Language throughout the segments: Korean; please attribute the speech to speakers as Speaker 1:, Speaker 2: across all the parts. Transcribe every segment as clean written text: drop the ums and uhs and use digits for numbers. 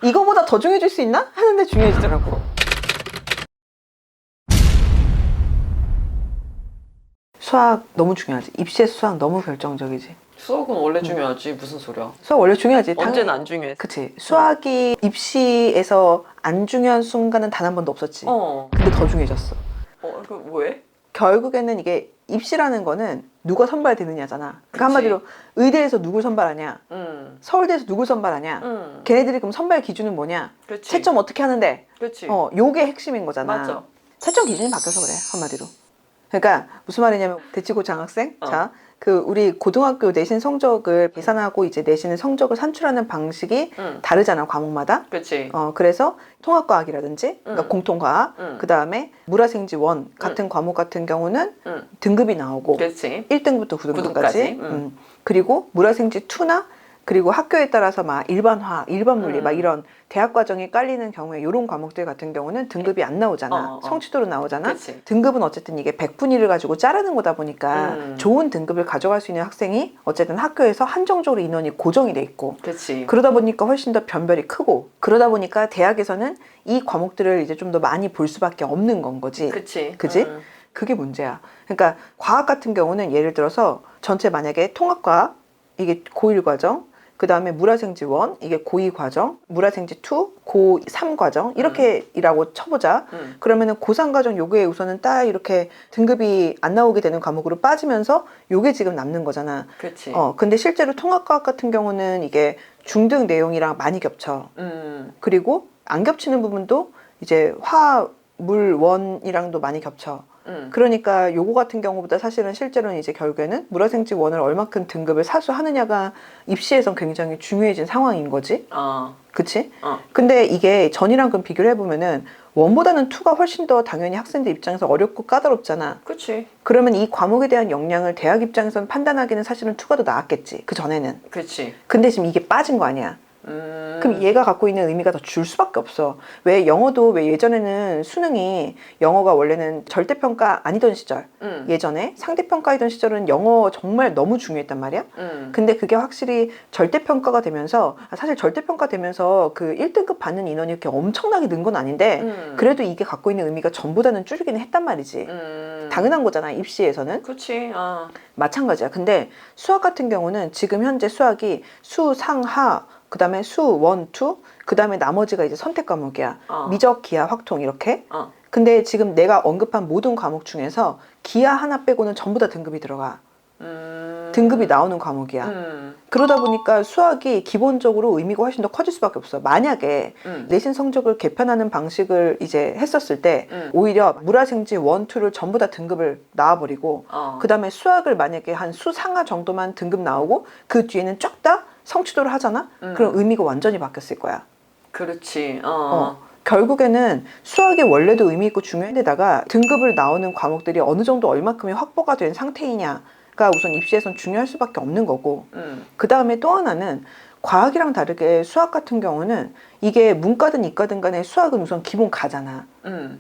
Speaker 1: 이거보다 더 중요해질 수 있나? 하는데 중요해지더라고. 수학 너무 중요하지. 입시에서 수학 너무 결정적이지.
Speaker 2: 수학은 원래 중요하지. 무슨 소리야.
Speaker 1: 수학 원래 중요하지.
Speaker 2: 언제는 안 중요해.
Speaker 1: 그치. 수학이 입시에서 안 중요한 순간은 단 한 번도 없었지. 근데 더 중요해졌어.
Speaker 2: 그 왜?
Speaker 1: 결국에는 이게 입시라는 거는 누가 선발되느냐잖아. 그러니까 한마디로 의대에서 누굴 선발하냐, 서울대에서 누굴 선발하냐, 걔네들이 그럼 선발 기준은 뭐냐,
Speaker 2: 그치.
Speaker 1: 채점 어떻게 하는데,
Speaker 2: 그치.
Speaker 1: 요게 핵심인 거잖아.
Speaker 2: 맞아.
Speaker 1: 채점 기준이 바뀌어서 그래, 한마디로. 그러니까 무슨 말이냐면 대치고 장학생, 자, 우리 고등학교 내신 성적을 계산하고 이제 내신의 성적을 산출하는 방식이 다르잖아, 과목마다.
Speaker 2: 그치.
Speaker 1: 그래서 통합과학이라든지, 그러니까 공통과학, 그 다음에 물화생지 원 같은 과목 같은 경우는 등급이 나오고,
Speaker 2: 그치.
Speaker 1: 1등부터 9등급까지.
Speaker 2: 9등까지.
Speaker 1: 그리고 물화생지 2나 그리고 학교에 따라서 막 일반화, 일반물리 막 이런 대학 과정이 깔리는 경우에 이런 과목들 같은 경우는 등급이 안 나오잖아. 성취도로 나오잖아.
Speaker 2: 그치.
Speaker 1: 등급은 어쨌든 이게 100분위를 가지고 자르는 거다 보니까 좋은 등급을 가져갈 수 있는 학생이 어쨌든 학교에서 한정적으로 인원이 고정이 돼 있고,
Speaker 2: 그치.
Speaker 1: 그러다 보니까 훨씬 더 변별이 크고, 그러다 보니까 대학에서는 이 과목들을 이제 좀 더 많이 볼 수밖에 없는 건 거지.
Speaker 2: 그치.
Speaker 1: 그지? 그게 문제야. 그러니까 과학 같은 경우는 예를 들어서 전체 만약에 통합과학 이게 고1 과정, 그 다음에 물화생지1 이게 고2 과정, 물화생지2 고3 과정 이렇게 이라고 쳐보자. 그러면은 고3 과정 요게 우선은 딱 이렇게 등급이 안 나오게 되는 과목으로 빠지면서 요게 지금 남는 거잖아.
Speaker 2: 그치.
Speaker 1: 근데 실제로 통합과학 같은 경우는 이게 중등 내용이랑 많이 겹쳐. 그리고 안 겹치는 부분도 이제 화, 물, 원이랑도 많이 겹쳐. 그러니까 요거 같은 경우보다 사실은 실제로는 이제 결국에는 물화생지 원을 얼마큼 등급을 사수하느냐가 입시에선 굉장히 중요해진 상황인 거지. 그치? 근데 이게 전이랑 그럼 비교를 해보면은 원보다는 투가 훨씬 더 당연히 학생들 입장에서 어렵고 까다롭잖아.
Speaker 2: 그치.
Speaker 1: 그러면 이 과목에 대한 역량을 대학 입장에서는 판단하기는 사실은 투가 더 나았겠지. 그 전에는.
Speaker 2: 그치.
Speaker 1: 근데 지금 이게 빠진 거 아니야. 그럼 얘가 갖고 있는 의미가 더 줄 수밖에 없어. 왜 영어도 왜 예전에는 수능이 영어가 원래는 절대평가 아니던 시절, 예전에 상대평가이던 시절은 영어 정말 너무 중요했단 말이야. 근데 그게 확실히 절대평가가 되면서, 사실 절대평가 되면서 그 1등급 받는 인원이 이렇게 엄청나게 는 건 아닌데 그래도 이게 갖고 있는 의미가 전보다는 줄기는 했단 말이지. 당연한 거잖아, 입시에서는.
Speaker 2: 그치.
Speaker 1: 마찬가지야. 근데 수학 같은 경우는 지금 현재 수학이 수, 상, 하, 그 다음에 수, 원, 투, 그 다음에 나머지가 이제 선택 과목이야. 미적, 기하, 확통 이렇게. 근데 지금 내가 언급한 모든 과목 중에서 기하 하나 빼고는 전부 다 등급이 들어가. 등급이 나오는 과목이야. 그러다 보니까 수학이 기본적으로 의미가 훨씬 더 커질 수밖에 없어. 만약에 내신 성적을 개편하는 방식을 이제 했었을 때 오히려 물화생지 1, 2를 전부 다 등급을 나와버리고 그 다음에 수학을 만약에 한 수상하 정도만 등급 나오고 그 뒤에는 쫙 다 성취도를 하잖아? 그럼 의미가 완전히 바뀌었을 거야.
Speaker 2: 그렇지.
Speaker 1: 결국에는 수학이 원래도 의미 있고 중요한데다가 등급을 나오는 과목들이 어느 정도 얼마큼이 확보가 된 상태이냐가 우선 입시에선 중요할 수밖에 없는 거고, 그 다음에 또 하나는 과학이랑 다르게 수학 같은 경우는 이게 문과든 이과든 간에 수학은 우선 기본 가잖아.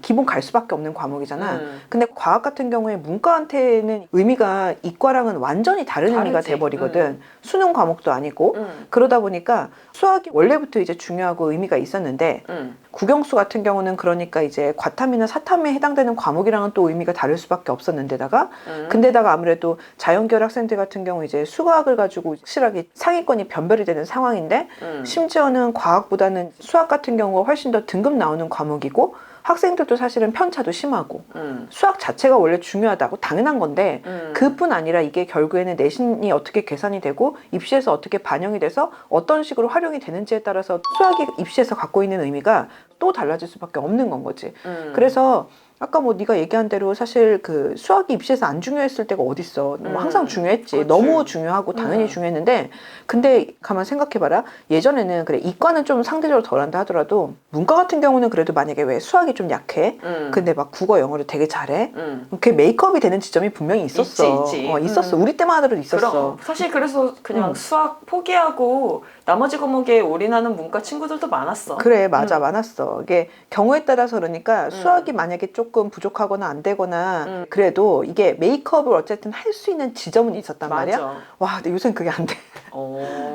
Speaker 1: 기본 갈 수밖에 없는 과목이잖아. 근데 과학 같은 경우에 문과한테는 의미가 이과랑은 완전히 다른 의미가 돼버리거든. 수능 과목도 아니고. 그러다 보니까 수학이 원래부터 이제 중요하고 의미가 있었는데 국영수 같은 경우는 그러니까 이제 과탐이나 사탐에 해당되는 과목이랑은 또 의미가 다를 수밖에 없었는데다가 근데다가 아무래도 자연계열 학생들 같은 경우 이제 수학을 가지고 확실하게 상위권이 변별이 되는 상황인데 심지어는 과학보다는 수학 같은 경우가 훨씬 더 등급 나오는 과목이고 학생들도 사실은 편차도 심하고 수학 자체가 원래 중요하다고 당연한 건데 그뿐 아니라 이게 결국에는 내신이 어떻게 계산이 되고 입시에서 어떻게 반영이 돼서 어떤 식으로 활용이 되는지에 따라서 수학이 입시에서 갖고 있는 의미가 또 달라질 수밖에 없는 건 거지. 그래서 아까 뭐 네가 얘기한 대로 사실 그 수학이 입시에서 안 중요했을 때가 어딨어. 항상 중요했지.
Speaker 2: 그렇지.
Speaker 1: 너무 중요하고 당연히 중요했는데 근데 가만 생각해봐라. 예전에는 그래 이과는 좀 상대적으로 덜한다 하더라도 문과 같은 경우는 그래도 만약에 왜 수학이 좀 약해. 근데 막 국어 영어를 되게 잘해. 그게 메이크업이 되는 지점이 분명히 있었어.
Speaker 2: 있지.
Speaker 1: 있었어. 우리 때만 하더라도 있었어.
Speaker 2: 그럼. 사실 그래서 그냥 수학 포기하고 나머지 과목에 올인하는 문과 친구들도 많았어.
Speaker 1: 그래 맞아 많았어. 이게 경우에 따라서 그러니까 수학이 만약에 조금 부족하거나 안 되거나 그래도 이게 메이크업을 어쨌든 할 수 있는 지점은 있었단 말이야.
Speaker 2: 맞아.
Speaker 1: 와 근데 요새는 그게 안 돼.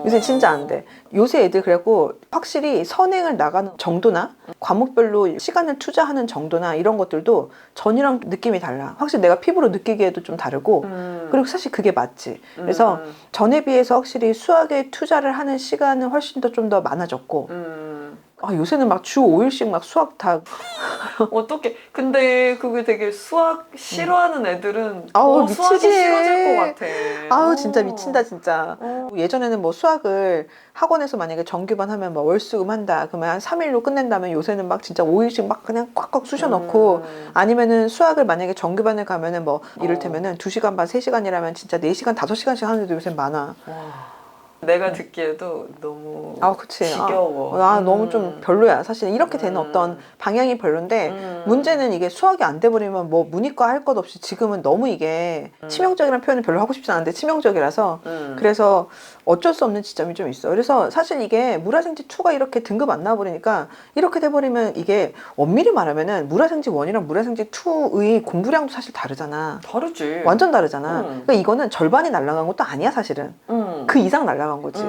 Speaker 1: 요새 진짜 안 돼. 요새 애들 그래갖고 확실히 선행을 나가는 정도나 과목별로 시간을 투자하는 정도나 이런 것들도 전이랑 느낌이 달라. 확실히 내가 피부로 느끼기에도 좀 다르고 그리고 사실 그게 맞지. 그래서 전에 비해서 확실히 수학에 투자를 하는 시간은 훨씬 더 좀 더 많아졌고 요새는 막 주 5일씩 막 수학 다
Speaker 2: 어떻게? 근데 그게 되게 수학 싫어하는 애들은
Speaker 1: 아우,
Speaker 2: 수학이
Speaker 1: 미치지.
Speaker 2: 싫어질 것 같아.
Speaker 1: 아우 진짜 미친다 진짜. 예전에는 뭐 수학을 학원에서 만약에 정규반 하면 뭐 월수금 한다 그러면 한 3일로 끝낸다면 요새는 막 진짜 5일씩 막 그냥 꽉꽉 쑤셔 넣고 아니면은 수학을 만약에 정규반을 가면은 뭐 이를테면은 2시간 반 3시간이라면 진짜 4시간 5시간씩 하는 애도 요새 많아.
Speaker 2: 내가 듣기에도 너무
Speaker 1: 그치.
Speaker 2: 지겨워.
Speaker 1: 너무 좀 별로야. 사실 이렇게 되는 어떤 방향이 별론데 문제는 이게 수학이 안 돼버리면 뭐 문이과 할 것 없이 지금은 너무 이게 치명적이라는 표현을 별로 하고 싶지 않은데 치명적이라서 그래서 어쩔 수 없는 지점이 좀 있어. 그래서 사실 이게 물화생지 2가 이렇게 등급 안 나와버리니까 이렇게 돼버리면 이게 엄밀히 말하면은 물화생지 1이랑 물화생지 2의 공부량도 사실 다르잖아.
Speaker 2: 다르지.
Speaker 1: 완전 다르잖아. 그러니까 이거는 절반이 날아간 것도 아니야 사실은. 그 이상 날아간 거지.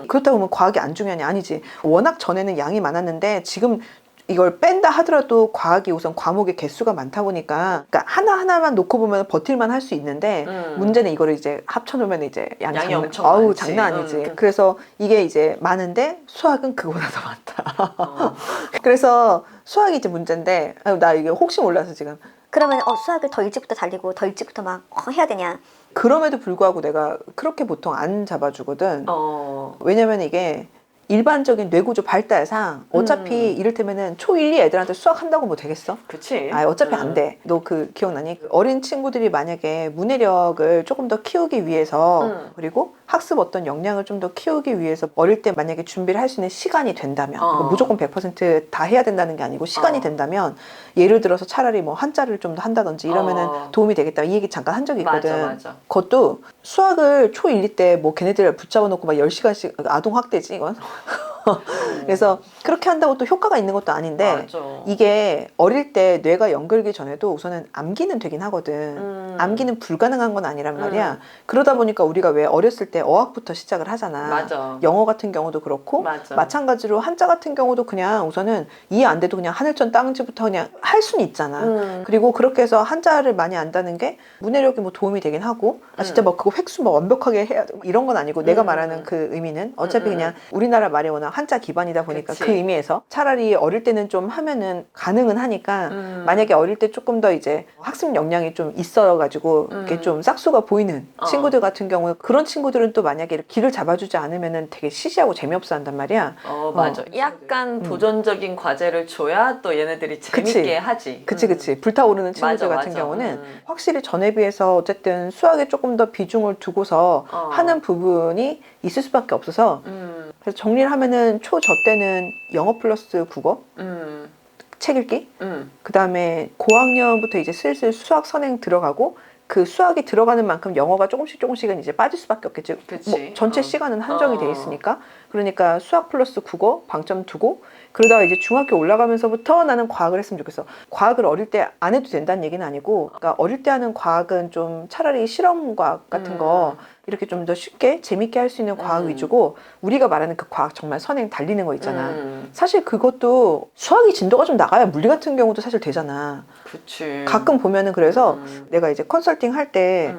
Speaker 1: 그렇다고 보면 과학이 안 중요하냐? 아니지. 워낙 전에는 양이 많았는데 지금 이걸 뺀다 하더라도 과학이 우선 과목의 개수가 많다 보니까 그러니까 하나하나만 놓고 보면 버틸만 할 수 있는데 문제는 이거를 이제 합쳐놓으면 이제 양이
Speaker 2: 엄청 많지.
Speaker 1: 장난 아니지. 그래서 이게 이제 많은데 수학은 그거보다 더 많다. 그래서 수학이 이제 문제인데 나 이게 혹시 몰라서 지금
Speaker 3: 그러면 수학을 더 일찍부터 달리고 더 일찍부터 막 해야 되냐?
Speaker 1: 그럼에도 불구하고 내가 그렇게 보통 안 잡아주거든. 왜냐면 이게 일반적인 뇌구조 발달상 어차피 이를테면은 초1, 2 애들한테 수학 한다고 뭐 되겠어?
Speaker 2: 그치.
Speaker 1: 어차피 안 돼. 너 그 기억나니? 어린 친구들이 만약에 문해력을 조금 더 키우기 위해서 그리고 학습 어떤 역량을 좀 더 키우기 위해서 어릴 때 만약에 준비를 할 수 있는 시간이 된다면 그러니까 무조건 100%다 해야 된다는 게 아니고 시간이 된다면 예를 들어서 차라리 뭐 한자를 좀 더 한다든지 이러면은 도움이 되겠다. 이 얘기 잠깐 한 적이 있거든.
Speaker 2: 맞아.
Speaker 1: 그것도 수학을 초1, 2 때 뭐 걔네들 붙잡아 놓고 막 10시간씩 아동 학대지 이건. 그래서 그렇게 한다고 또 효과가 있는 것도 아닌데
Speaker 2: 맞아.
Speaker 1: 이게 어릴 때 뇌가 연결기 전에도 우선은 암기는 되긴 하거든. 암기는 불가능한 건 아니란 말이야. 그러다 보니까 우리가 왜 어렸을 때 어학부터 시작을 하잖아.
Speaker 2: 맞아.
Speaker 1: 영어 같은 경우도 그렇고
Speaker 2: 맞아.
Speaker 1: 마찬가지로 한자 같은 경우도 그냥 우선은 이해 안 돼도 그냥 하늘천 땅지부터 그냥 할 수는 있잖아. 그리고 그렇게 해서 한자를 많이 안다는 게 문해력이 뭐 도움이 되긴 하고 진짜 뭐 그거 획수 뭐 완벽하게 해야 돼 이런 건 아니고 내가 말하는 그 의미는 어차피 그냥 우리나라 말이 워낙 한자 기반이다 보니까
Speaker 2: 그치.
Speaker 1: 그 의미에서 차라리 어릴 때는 좀 하면은 가능은 하니까 만약에 어릴 때 조금 더 이제 학습 역량이 좀 있어가지고 이렇게 좀 싹수가 보이는 친구들 같은 경우에 그런 친구들은 또 만약에 이렇게 길을 잡아주지 않으면은 되게 시시하고 재미없어 한단 말이야.
Speaker 2: 맞아. 약간 도전적인 과제를 줘야 또 얘네들이 재밌게
Speaker 1: 그치.
Speaker 2: 하지.
Speaker 1: 그치. 불타오르는 친구들
Speaker 2: 맞아,
Speaker 1: 같은
Speaker 2: 맞아.
Speaker 1: 경우는 확실히 전에 비해서 어쨌든 수학에 조금 더 비중을 두고서 하는 부분이 있을 수밖에 없어서 그래서 정리를 하면은 초 저 때는 영어 플러스 국어 책 읽기 그 다음에 고학년부터 이제 슬슬 수학 선행 들어가고 그 수학이 들어가는 만큼 영어가 조금씩은 이제 빠질 수밖에 없겠지.
Speaker 2: 그치.
Speaker 1: 뭐 전체 시간은 한정이 돼 있으니까. 그러니까 수학 플러스 국어 방점 두고 그러다가 이제 중학교 올라가면서부터 나는 과학을 했으면 좋겠어. 과학을 어릴 때 안 해도 된다는 얘기는 아니고 그러니까 어릴 때 하는 과학은 좀 차라리 실험과학 같은 거 이렇게 좀 더 쉽게 재밌게 할 수 있는 과학 위주고 우리가 말하는 그 과학 정말 선행 달리는 거 있잖아. 사실 그것도 수학이 진도가 좀 나가야 물리 같은 경우도 사실 되잖아.
Speaker 2: 그치.
Speaker 1: 가끔 보면은 그래서 내가 이제 컨설팅 할 때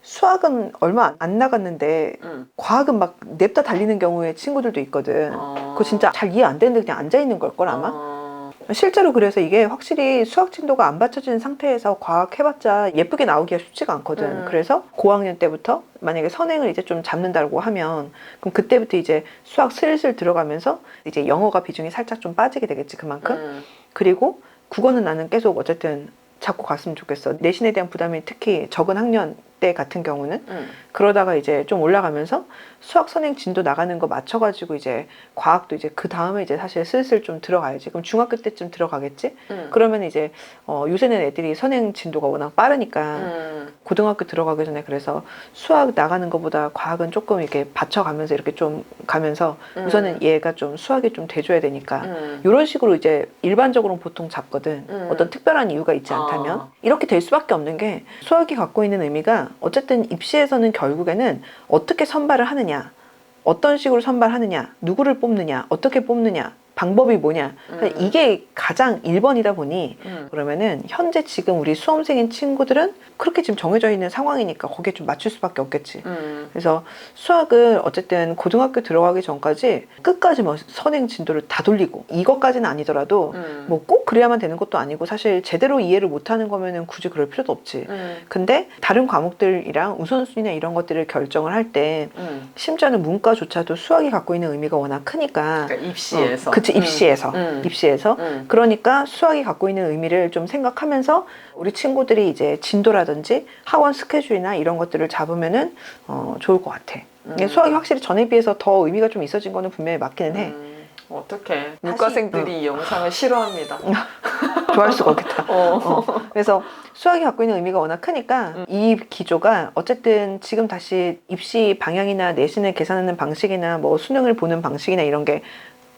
Speaker 1: 수학은 얼마 안 나갔는데 과학은 막 냅다 달리는 경우에 친구들도 있거든. 그거 진짜 잘 이해 안 되는데 그냥 앉아있는 걸걸 아마? 실제로 그래서 이게 확실히 수학 진도가 안 받쳐진 상태에서 과학 해봤자 예쁘게 나오기가 쉽지가 않거든. 그래서 고학년 때부터 만약에 선행을 이제 좀 잡는다고 하면 그럼 그때부터 이제 수학 슬슬 들어가면서 이제 영어가 비중이 살짝 좀 빠지게 되겠지 그만큼. 그리고 국어는 나는 계속 어쨌든 잡고 갔으면 좋겠어. 내신에 대한 부담이 특히 적은 학년 때 같은 경우는 그러다가 이제 좀 올라가면서 수학 선행 진도 나가는 거 맞춰가지고 이제 과학도 이제 그 다음에 이제 사실 슬슬 좀 들어가야지. 그럼 중학교 때쯤 들어가겠지? 그러면 이제 요새는 애들이 선행 진도가 워낙 빠르니까 고등학교 들어가기 전에 그래서 수학 나가는 것보다 과학은 조금 이렇게 받쳐가면서 이렇게 좀 가면서 우선은 얘가 좀 수학이 좀 돼줘야 되니까 이런 식으로 이제 일반적으로 보통 잡거든. 어떤 특별한 이유가 있지 않다면 이렇게 될 수밖에 없는 게 수학이 갖고 있는 의미가 어쨌든 입시에서는 결국에는 어떻게 선발을 하느냐 어떤 식으로 선발하느냐, 누구를 뽑느냐, 어떻게 뽑느냐, 방법이 뭐냐. 이게 가장 1번이다 보니 그러면은 현재 지금 우리 수험생인 친구들은 그렇게 지금 정해져 있는 상황이니까 거기에 좀 맞출 수밖에 없겠지. 그래서 수학을 어쨌든 고등학교 들어가기 전까지 끝까지 뭐 선행 진도를 다 돌리고 이것까지는 아니더라도 뭐 꼭 그래야만 되는 것도 아니고 사실 제대로 이해를 못하는 거면은 굳이 그럴 필요도 없지. 근데 다른 과목들이랑 우선순위나 이런 것들을 결정을 할 때 심지어는 문과조차도 수학이 갖고 있는 의미가 워낙 크니까
Speaker 2: 그러니까 입시에서.
Speaker 1: 그치, 입시에서. 입시에서.
Speaker 2: 음.
Speaker 1: 그러니까 수학이 갖고 있는 의미를 좀 생각하면서 우리 친구들이 이제 진도라든지 학원 스케줄이나 이런 것들을 잡으면은 좋을 것 같아. 이게 수학이 확실히 전에 비해서 더 의미가 좀 있어진 거는 분명히 맞기는 해.
Speaker 2: 어떡해. 문과생들이 이 영상을 싫어합니다.
Speaker 1: 좋아할 수가 없겠다. 그래서 수학이 갖고 있는 의미가 워낙 크니까 이 기조가 어쨌든 지금 다시 입시 방향이나 내신을 계산하는 방식이나 뭐 수능을 보는 방식이나 이런 게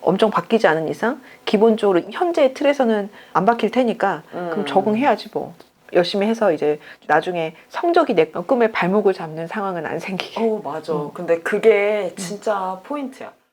Speaker 1: 엄청 바뀌지 않은 이상 기본적으로 현재의 틀에서는 안 바뀔 테니까 그럼 적응해야지 뭐. 열심히 해서 이제 나중에 성적이 내 꿈의 발목을 잡는 상황은 안 생기게.
Speaker 2: 맞아. 근데 그게 진짜 포인트야.